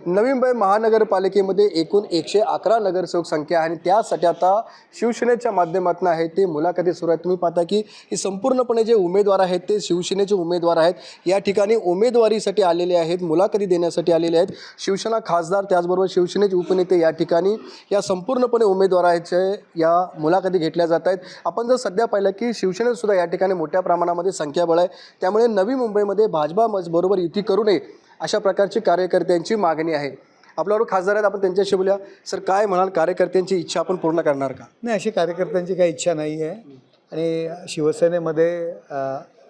नवी मुंबई महानगरपालिकेमध्ये एकूण 111 नगरसेवक संख्या आहे आणि त्यासाठी आता शिवसेनेच्या माध्यमातून आहे ते मुलाखती सुरू आहेत। तुम्ही पाहता की हे संपूर्णपणे जे उमेदवार आहेत ते शिवसेनेचे उमेदवार आहेत। या ठिकाणी उमेदवारीसाठी आलेले आहेत, मुलाखती देण्यासाठी आलेले आहेत। शिवसेना खासदार त्याचबरोबर शिवसेनेचे उपनेते या ठिकाणी या संपूर्णपणे उमेदवाराचे या मुलाखती घेतल्या जात आहेत। आपण जर सध्या पाहिलं की शिवसेनेत सुद्धा या ठिकाणी मोठ्या प्रमाणामध्ये संख्याबळ आहे, त्यामुळे नवी मुंबईमध्ये भाजपा बरोबर युती करू नये अशा प्रकारची कार्यकर्त्यांची मागणी आहे। आपल्याबरोबर खासदार आहेत, आपण त्यांच्याशी बोलूया। सर, काय म्हणाल, कार्यकर्त्यांची इच्छा आपण पूर्ण करणार का? नाही, अशी कार्यकर्त्यांची काही इच्छा नाही आहे आणि शिवसेनेमध्ये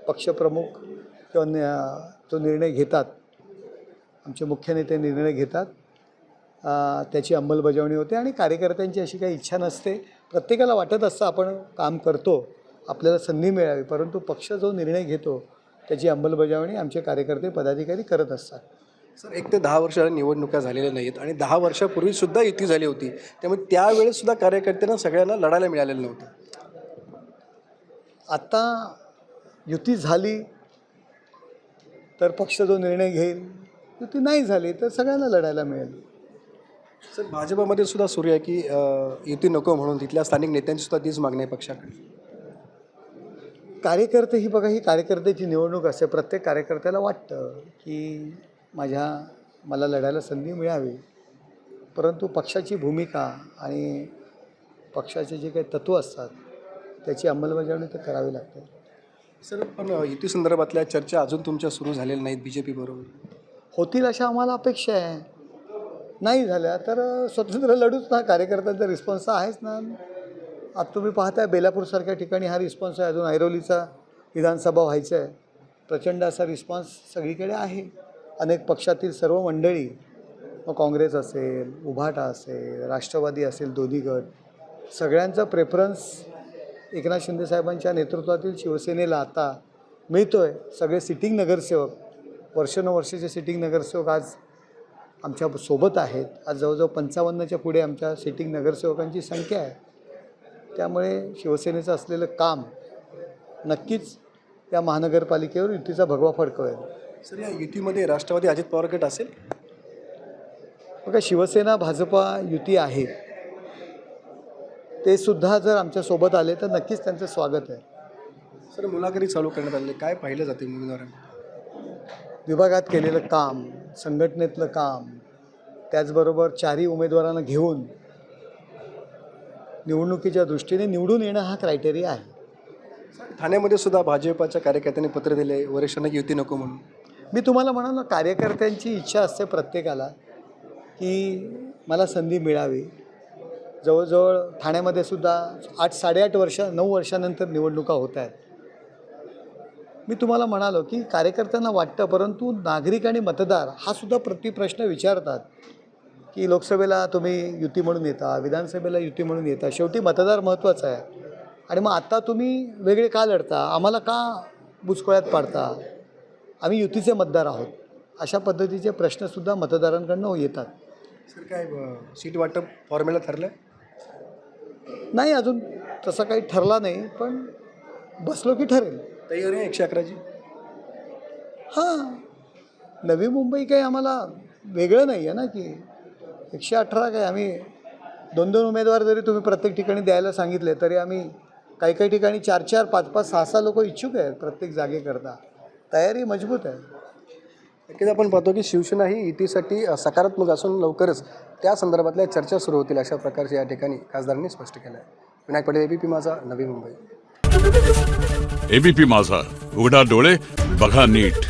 पक्षप्रमुख किंवा तो निर्णय घेतात, आमचे मुख्य नेते निर्णय घेतात, त्याची अंमलबजावणी होते आणि कार्यकर्त्यांची अशी काही इच्छा नसते। प्रत्येकाला वाटत असतं आपण काम करतो, आपल्याला संधी मिळावी, परंतु पक्ष जो निर्णय घेतो त्याची अंमलबजावणी आमचे कार्यकर्ते पदाधिकारी करत असतात। सर, 1 ते 10 वर्ष निवडणुका झालेल्या नाहीत आणि 10 वर्षापूर्वीसुद्धा युती झाली होती, त्यामुळे त्यावेळेससुद्धा कार्यकर्त्यांना सगळ्यांना लढायला मिळालेलं नव्हतं। आता युती झाली तर पक्ष जो निर्णय घेईल, युती नाही झाली तर सगळ्यांना लढायला मिळेल। सर, भाजपमध्ये सुद्धा सुरू आहे की युती नको म्हणून तिथल्या स्थानिक नेत्यांची सुद्धा तीच मागणी आहे पक्षाकडे। कार्यकर्ते ही बघा, ही कार्यकर्त्याची निवडणूक असते। प्रत्येक कार्यकर्त्याला वाटतं की मला लढायला संधी मिळावी, परंतु पक्षाची भूमिका आणि पक्षाचे जे काही तत्त्व असतात त्याची अंमलबजावणी तर करावी लागते। सर, पण युती संदर्भातल्या चर्चा अजून तुमच्या सुरू झालेल्या नाहीत BJP बरोबर? होतील अशा आम्हाला अपेक्षा आहे। नाही झाल्या तर स्वतंत्र लढूच ना, कार्यकर्त्यांचा रिस्पॉन्स आहेच ना। आता तुम्ही पाहताय बेलापूरसारख्या ठिकाणी हा रिस्पॉन्स आहे, अजून ऐरोलीचा विधानसभा व्हायचं आहे, प्रचंड असा रिस्पॉन्स सगळीकडे आहे। अनेक पक्षातील सर्व मंडळी, मग काँग्रेस असेल, उभाटा असेल, राष्ट्रवादी असेल, दोन्ही गट, सगळ्यांचा प्रेफरन्स एकनाथ शिंदे साहेबांच्या नेतृत्वातील शिवसेनेला आता मिळतो आहे। सगळे सिटिंग नगरसेवक, वर्षानुवर्षाचे सिटिंग नगरसेवक आज आमच्या सोबत आहेत। आज जवळजवळ 55च्या पुढे आमच्या सिटिंग नगरसेवकांची संख्या आहे। त्यामुळे शिवसेनेचं असलेलं काम नक्कीच या महानगरपालिकेवर युतीचा भगवा फडकवेल। सर, या युतीमध्ये राष्ट्रवादी अजित पवार गट असेल? बघा, शिवसेना भाजपा युती आहे, ते सुद्धा जर आमच्यासोबत आले तर नक्कीच त्यांचं स्वागत आहे। सर, मुलाखती चालू करण्यात आले, काय पाहिलं जाते उमेदवारांना? विभागात केलेलं काम, संघटनेतलं काम, त्याचबरोबर 4ही उमेदवारांना घेऊन निवडणुकीच्या दृष्टीने निवडून येणं हा क्रायटेरिया आहे। ठाण्यामध्ये सुद्धा भाजपाच्या कार्यकर्त्यांनी पत्र दिले वरिष्ठांना युती नको म्हणून। मी तुम्हाला म्हणालो, कार्यकर्त्यांची इच्छा असते प्रत्येकाला की मला संधी मिळावी। जवळजवळ ठाण्यामध्ये सुद्धा 9 वर्षानंतर निवडणुका होत आहेत। मी तुम्हाला म्हणालो की कार्यकर्त्यांना वाटतं, परंतु नागरिक आणि मतदार हा सुद्धा प्रश्न विचारतात की लोकसभेला तुम्ही युती म्हणून येता, विधानसभेला युती म्हणून येता, शेवटी मतदार महत्त्वाचा आहे। आणि मग आता तुम्ही वेगळे का लढता, आम्हाला का बुचकळ्यात पाडता, आम्ही युतीचे मतदार आहोत, अशा पद्धतीचे प्रश्नसुद्धा मतदारांकडून येतात। सर, काय सीट वाटप फॉर्म्युला ठरलं? नाही, अजून तसं काही ठरला नाही, पण बसलो की ठरेल। तयारी आहे 111ची? हां, नवी मुंबई काही आम्हाला वेगळं नाही आहे ना की 118 काय, आम्ही 2-2 उमेदवार जरी तुम्ही प्रत्येक ठिकाणी द्यायला सांगितले तरी आम्ही काही ठिकाणी 4-4, 5-5, 6-6 लोक इच्छुक आहेत प्रत्येक जागेकरता। तयारी मजबूत आहे। नक्कीच आपण पाहतो की शिवसेना ही युतीसाठी सकारात्मक असून लवकरच त्या संदर्भातल्या चर्चा सुरू होतील अशा प्रकारचे या ठिकाणी खासदारांनी स्पष्ट केलं आहे। विनायक पटेल, ABP माझा, नवी मुंबई। ABP माझा, उघडा डोळे बघा नीट।